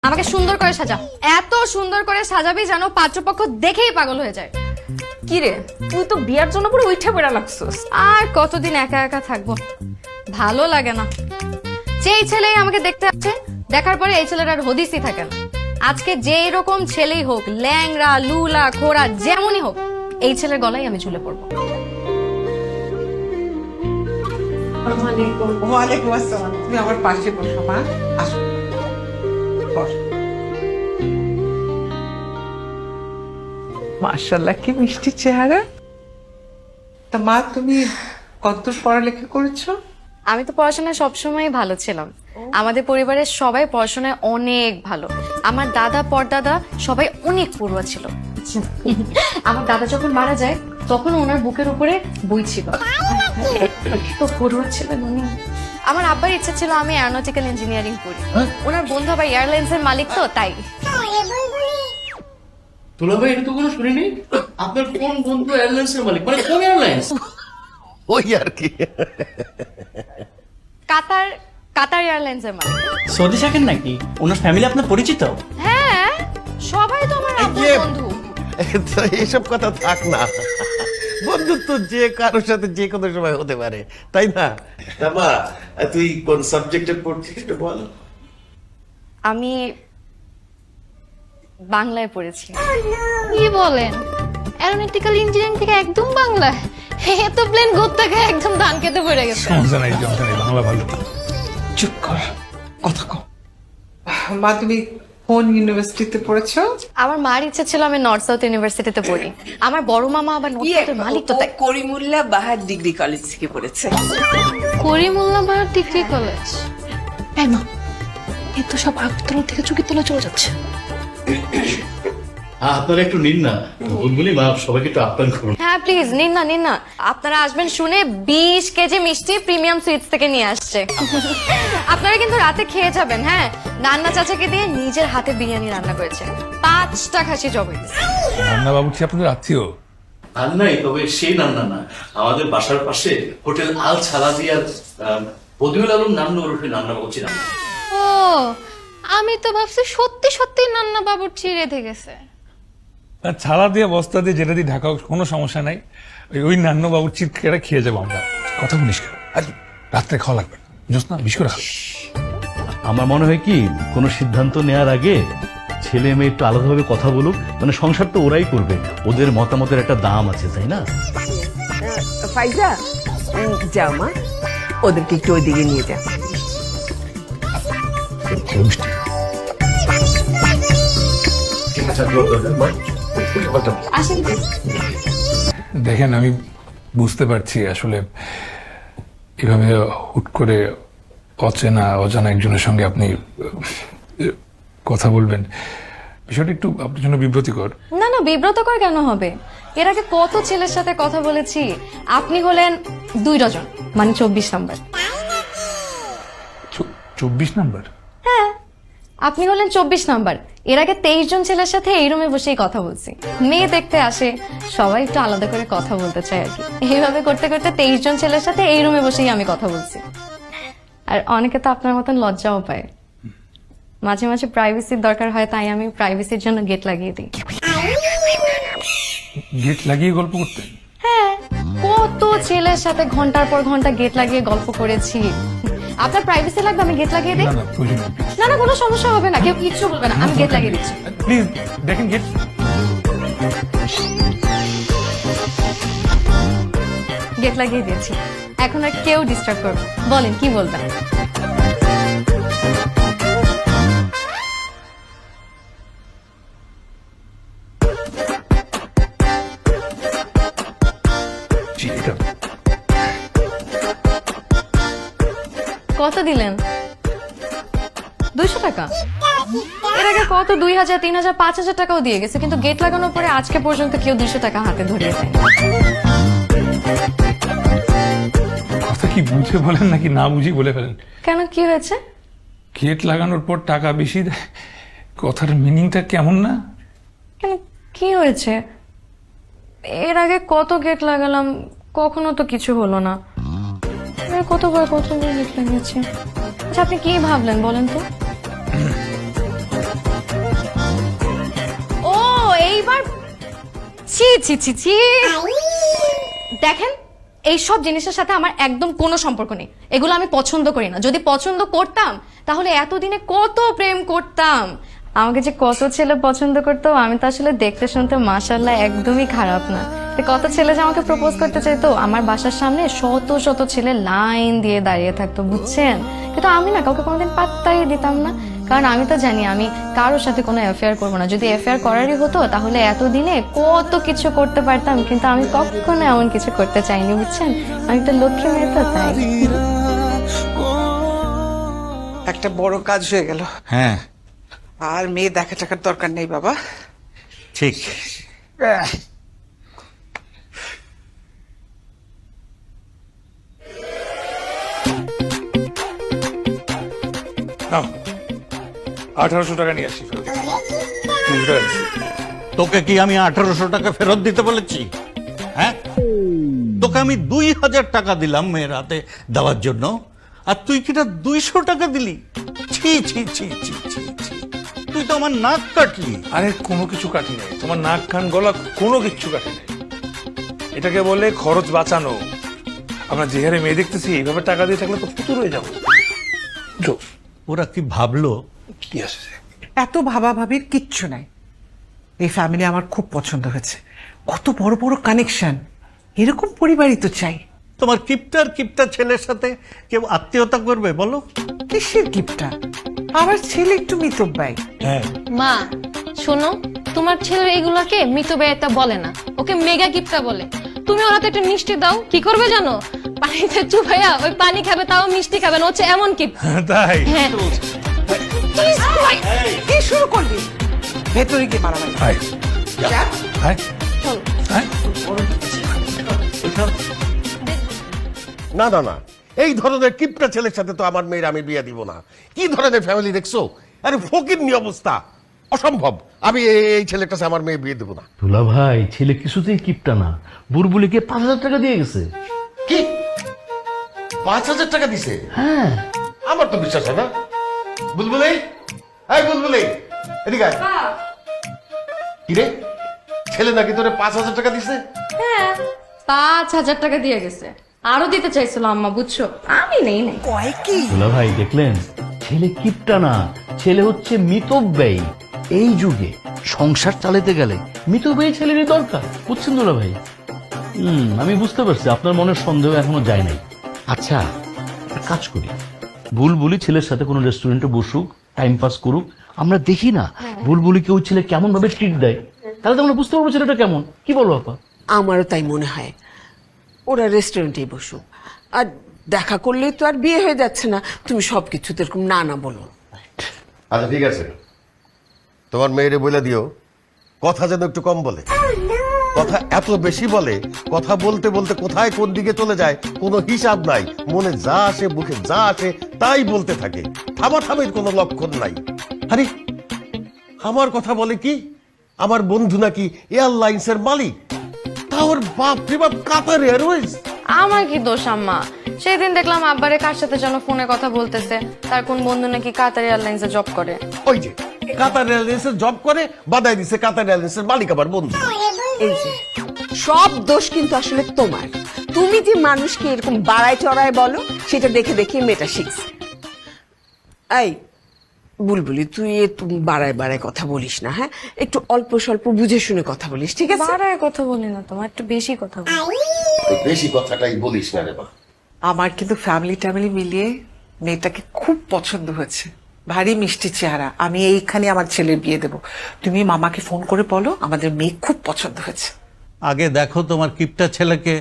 আমাকে সুন্দর করে সাজা, এত সুন্দর করে সাজাবি যেন পাত্রপক্ষ দেখেই পাগল হয়ে যায়। কি রে, তুই তো বিয়ার জন্য পুরো উঠে পড়া লাগছস। আর কতদিন একা একা থাকবো, ভালো লাগে না। যেই ছেলেই আমাকে দেখতে আসছে, দেখার পরে এই ছেলের আর হদিসই থাকে না। আজকে যেই রকম ছেলেই হোক, ল্যাংড়া লুলা খোড়া যেমনই হোক, এই ছেলের গলায় আমি ঝুলে পড়বো। ওয়ালাইকুম আসসালাম। তুমি আমার পাশে বসো মা, আসো বস। মাশাআল্লাহ, কি মিষ্টি চেহারা। তা মা, তুমি কতদূর পড়ালেখা করেছো? আমি তো পড়াশোনায় সবসময় ভালো ছিলাম। আমাদের পরিবারের সবাই পড়াশোনায় অনেক ভালো। আমার দাদা পরদাদা সবাই অনেক পড়ুয়া ছিল। আমার দাদা যখন মারা যায় তখন ওনার বুকের উপরে বই ছিল, তো পড়ুয়া ছিলেন উনি। আমার আব্বার ইচ্ছা ছিল আমি এরোনটিক্যাল ইঞ্জিনিয়ারিং পড়ি। ওনার বন্ধু আবার এয়ারলাইন্স এর মালিক, তো তাই। দুলা ভাই, এটা তো কোনো শুনিনি। আপনার কোন বন্ধু এয়ারলাইন্স এর মালিক, মানে কোন এয়ারলাইন্স? ওই আর কি। কাতার কাতার এয়ারলাইন্স এর মালিক। সৌদি থাকেন নাকি? ওনার ফ্যামিলি আপনার পরিচিত? হ্যাঁ, সবাই তো আমার আব্বুর বন্ধু। তো এইসব কথা থাক না, বন্ধুত্ব যে কারোর সাথে যে কোনো সময় হতে পারে, তাই না? মা, তুই কোন সাবজেক্টে পড়ছিস একটু বল। আমি বাংলায় পড়েছি। কি বলেন, এরোনটিক্যাল ইঞ্জিনিয়ারিং থেকে একদম বাংলা? এত প্লেন গোত্তা খায় একদম ধান খেতে পড়ে গেছে। সমস্যা নাই, বাংলা ভালো। চুপ কর, কথা কম। মা, তুমি কোন ইউনিভার্সিটিতে পড়েছো? আমার মার ইচ্ছা ছিল আমি নর্থ সাউথ ইউনিভার্সিটিতে পড়ি। আমার বড় মামা আবার নর্থ সাউথের মালিক, তো তাই। করিমুল্লাহ বাহার ডিগ্রি কলেজ থেকে পড়েছে। করিমুল্লাহ বাহার ডিগ্রি কলেজ? এই মা, এ তো সব আগতলা থেকে চুকির তলা চলে যাচ্ছে। আপনারা একটু নিন না, বুলবুলি মা, সবাইকে একটু আপ্যায়ন করুন। হ্যাঁ প্লিজ নিন না, নিন না। আপনারা আসবেন শুনে 20 কেজি মিষ্টি প্রিমিয়াম সুইটস থেকে নিয়ে আসছে। আপনারা কিন্তু রাতে খেয়ে যাবেন। হ্যাঁ, নান্না চাচাকে দিয়ে নিজের হাতে বিরিয়ানি রান্না করেছে, 5টা খাসি জবাই দিয়েছে। রান্না বাবুর্চি আপনাদের আত্মীয়? আর নাই, তবে সেই নান্না না, আমাদের বাসার পাশে হোটেল আল ছালাদিয়ার বদিউল আলম নান্না ওরফে নান্না বলছি না। ও, আমি তো ভাবছি সত্যি সত্যি নান্না বাবুর্চি রেঁধে গেছে। ছালা দিয়ে বস্তা দিয়ে যেটা দিয়ে ঢাকা হোক, কোনো সমস্যা নাই। ওই নান্ন বাবুর্চির কেটে খেয়ে যাবো আমরা। কথা বলিস কেন? আর রাত্রে খাওয়া লাগবে না, জোৎস্না বিশ করে খাও। আমার মনে হয় কি, কোনো সিদ্ধান্ত নেওয়ার আগে ছেলে মেয়ে একটু আলাদাভাবে কথা বলুক। মানে সংসার তো ওরাই করবে, ওদের মতামতের একটা দাম আছে, তাই না? ফাইজা, যাও মা, ওদেরকে একটু ওইদিকে নিয়ে যা। মিষ্টি। দেখেন, আমি বুঝতে পারছি আসলে এভাবে হুট করে অচেনা অজানা একজনের সঙ্গে আপনি কথা বলবেন, বিষয়টা একটু আপনার জন্য বিব্রতিকর। না না, বিব্রতকর কেন হবে? এর আগে কত ছেলের সাথে কথা বলেছি। আপনি হলেন 2 ডজন, মানে 24 নাম্বার। 24 নাম্বার? হ্যাঁ, আপনি হলেন 24 নাম্বার। এর আগে 23 জন ছেলের সাথে এই রুমে বসেই কথা বলছি। মেয়ে দেখতে আসে, সবাই একটু আলাদা করে কথা বলতে চায় আর কি। এইভাবে করতে করতে 23 জন ছেলের সাথে এই রুমে বসেই আমি কথা বলছি। আর অনেকে তো আপনার মতন লজ্জাও পায়। মাঝে মাঝে প্রাইভেসির দরকার হয়, তাই আমি প্রাইভেসির জন্য গেট লাগিয়ে দিই। গেট লাগিয়ে গল্প করতেন? হ্যাঁ, কত ছেলের সাথে ঘন্টার পর ঘন্টা গেট লাগিয়ে গল্প করেছি। আপনার প্রাইভেসি লাগবে, আমি গেট লাগিয়ে দিই। না না, প্রয়োজন নেই। না না, কোনো সমস্যা হবে না, কেউ কিচ্ছু বলবে না, আমি গেট লাগিয়ে দিচ্ছি। প্লিজ দেখেন গেট। গেট লাগিয়ে দিয়েছি, এখন আর কেউ ডিস্টার্ব করবে। বলেন কি বলবেন? জি, এটা কত দিলেন? 200 টাকা? এর আগে কত 2000, 3000, 5000 টাকাও দিয়ে গেছে, কিন্তু গেট লাগানোর পরে আজকে পর্যন্ত কেউ 200 টাকা হাতে ধরিয়ে দেয়। কথা কি বুঝে বলেন নাকি না বুঝি বলে ফেলেন? কেন, কি হয়েছে? গেট লাগানোর পর টাকা বেশি দেয়, কথার মিনিংটা কেমন না? কেন, কি হয়েছে? এর আগে কত গেট লাগালাম, কখনো তো কিছু হলো না। কতবার গেট লাগিয়েছি। আচ্ছা, আপনি কি ভাবলেন বলেন তো? ছি ছি ছি ছি দেখেন এইসব জিনিসের সাথে আমার একদম কোনো সম্পর্ক নেই, এগুলো আমি পছন্দ করি না। যদি পছন্দ করতাম তাহলে এতদিনে কত প্রেম করতাম। আমাকে যে কত ছেলে পছন্দ করতো, আমি তো আসলে দেখতে শুনতে মাশাআল্লাহ একদমই খারাপ না। তো কত ছেলে যে আমাকে প্রপোজ করতে চাইতো, আমার বাসার সামনে শত শত ছেলে লাইন দিয়ে দাঁড়িয়ে থাকতো, বুঝছেন? কিন্তু আমি না কাউকে কোনোদিন পাত্তাই দিতাম না, কারণ আমি তো জানি আমি কারোর সাথে কোনো অ্যাফেয়ার করবো না। যদি অ্যাফেয়ার করারই হতো তাহলে এতদিনে কত কিছু করতে পারতাম, কিন্তু আমি কখনো এমন কিছু করতে চাইনি, বুঝছেন? আমি একটা লক্ষ্মী মেয়ে তো, তাই। একটা বড় কাজ হয়ে গেল, হ্যাঁ আর মেয়ে দেখা টাকার দরকার নেই বাবা। ঠিক। নাও 1800 টাকা নিয়ে আসি। তোকে কি আমি 1800 টাকা ফেরত দিতে বলেছি? হ্যাঁ, তোকে আমি 2000 টাকা দিলাম মেয়ের হাতে দেওয়ার জন্য, আর তুই কিনা 200 টাকা দিলি? ছি ছি ছি ছি ছি ছি। তুই তো আমার নাক কাটলি। আরে কোনো কিছু কাটি নাই, তোমার নাক কান গলা কোনো কিচ্ছু কাটি নাই। এটাকে বলে খরচ বাঁচানো। আমরা যে হারে মেয়ে দেখতেছি, এইভাবে টাকা দিয়ে থাকলে তো ফুতুর হয়ে যাবো। ওরা কি ভাবলো? কি আসছে? এত ভাবাভাবির কিচ্ছু নাই। এই ফ্যামিলি আমার খুব পছন্দ হয়েছে, কত বড় বড় কানেকশন, এরকম পরিবারই তো চাই। তোমার কিপটার ছেলের সাথে কেউ আত্মীয়তা করবে বলো? কিসের গিফটটা? আমার ছেলে একটু মিতব্যয়। হ্যাঁ, মা শোনো, তোমার ছেলে এগুলাকে মৃত ব্যয়তা বলে না, ওকে মেগা গিফটটা বলে। তুমি ওর হাতে একটা মিষ্টি দাও, কি করবে জানো? পানিতে চুপাইয়া ওই পানি খাবে, তাও মিষ্টি খাবে না, হচ্ছে এমন কি। তাই? হ্যাঁ, কি শুরু করবি? ভেতরে গিয়ে মারামারি। High high high. না না না, এই ধরনের কিপটা ছেলের সাথে তো আমার মেয়ের আমি বিয়ে দিব না। কি ধরনের ফ্যামিলি দেখছো? আরে ফকিরনি অবস্থা, অসম্ভব। আমি এই ছেলের কাছে আমার মেয়ে বিয়ে দেবো না। দুলা ভাই, ছেলে কিছুতেই কিপটা না, বুলবুলিকে 5000 টাকা দিয়ে গেছে। কি 5000 টাকা দিছে? হ্যাঁ, আমার তো বিশ্বাস হয় না। বুলবুলি, এই বুলবুলি, এদিকে আয়। কি রে, ছেলে নাকি তোরে 5000 টাকা দিছে? হ্যাঁ 5000 টাকা দিয়ে গেছে, আরো দিতে চাইছিল আম্মা, বুঝছো? আমি নেই নাই। দুলা ভাই দেখলেন, ছেলে কিপটা না, ছেলে হচ্ছে মিতব্যয়ী। এই যুগে সংসার চালাতে গেলে মিতব্যয়ী ছেলেরই দরকার, বুঝছেন দুলা ভাই? আমি বুঝতে পারছি আপনার মনের সন্দেহ এখনো যায় নাই। আচ্ছা, একটা কাজ করি, বুলবুলি ছেলের সাথে কোনো রেস্টুরেন্টে বসুক, টাইম পাস করুক, আমরা দেখি না বুলবুলিকে ওই ছেলে কেমন ভাবে ট্রিট দেয়, তাহলে তো আমরা বুঝতে পারবো ছেলেটা কেমন। কি বলো আপা? আমারও তাই মনে হয়, ওরা রেস্টুরেন্টেই বসুক। আর দেখা করলেই তো আর বিয়ে হয়ে যাচ্ছে না, তুমি সবকিছু তো এরকম না না বলো। আচ্ছা ঠিক আছে, তোমার মেয়েরে বলে দিও কথা যেন একটু কম বলে। কথা এত বেশি বলে, কথা বলতে বলতে কোথায় কোন দিকে চলে যায় কোনো হিসাব নাই। মনে যা আসে, মুখে যা আসে তাই বলতে থাকে, থামাথামির কোনো লক্ষণ নাই। আরে আমার কথা বলে কি, আমার বন্ধু নাকি এয়ারলাইন্সের মালিক, তা ওর বাপ রে বাপ কাতার এয়ারওয়েজ। আমার কি দোষ আম্মা? সেদিন দেখলাম আব্বারে কার সাথে যেন ফোনে কথা বলতেছে, তার কোন বন্ধু নাকি কাতার এয়ারলাইন্সে জব করে। ওই যে কাতার এয়ারলাইন্সের জব করে, বাদাই দিছে কাতার এয়ারলাইন্সের মালিক আমার বন্ধু। এই যে সব দোষ কিন্তু আসলে তোমার। তুমি যে মানুষকে এরকম বাড়ায় চড়ায় বলো, সেটা দেখে দেখে মেয়েটা শিখছে। এই বুলবুলি, তুই একটু বাড়ায় বাড়ায় কথা বলিস না, হ্যাঁ? একটু অল্প স্বল্প বুঝে শুনে কথা বলিস, ঠিক আছে? বাড়ায় কথা বলি না, তোমার একটু বেশি কথা বলি। বেশি কথাটাই বলিস না রে বা। আমার কিন্তু ফ্যামিলি মিলিয়ে মেয়েটাকে খুব পছন্দ হয়েছে, ভারী মিষ্টি চেহারা। আমি এইখানে আমার ছেলের বিয়ে দেব। তুমি মামাকে ফোন করে বলো আমাদের মেয়ে খুব পছন্দ হয়েছে। আগে দেখো তোমার কিপটা ছেলেকে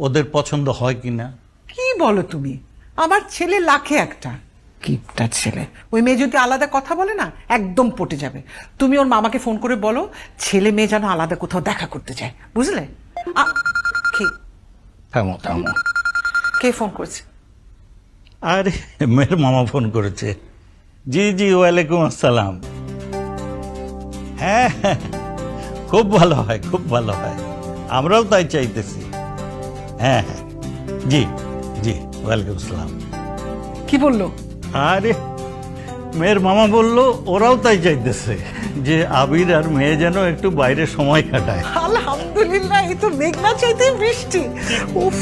ওদের পছন্দ হয় কিনা। কি বলো তুমি? আমার ছেলে লাখে একটা, কিপটা ছেলে। ওই মেয়ে যদি আলাদা কথা বলে না, একদম পটে যাবে। তুমি ওর মামাকে ফোন করে বলো ছেলে মেয়ে যেন আলাদা কোথাও দেখা করতে চায়, বুঝলে? থামো থামো। কে ফোন করছে? আরে মেয়ের মামা ফোন করেছে। জি জি, ওয়ালাইকুম আসসালাম। হ্যাঁ হ্যাঁ, খুব ভালো হয়, খুব ভালো হয়, আমরাও তাই চাইতেছি। হ্যাঁ হ্যাঁ, জি জি, ওয়ালাইকুম আসসালাম। কি বললো? আরে মেয়ের মামা বললো ওরাও তাই চাইতেছে। যে আবির আর মেয়ে যেন একটু বাইরে সময় কাটায়। আলহামদুলিল্লাহ, এই তো মেঘনা চাইতে বৃষ্টি। উফ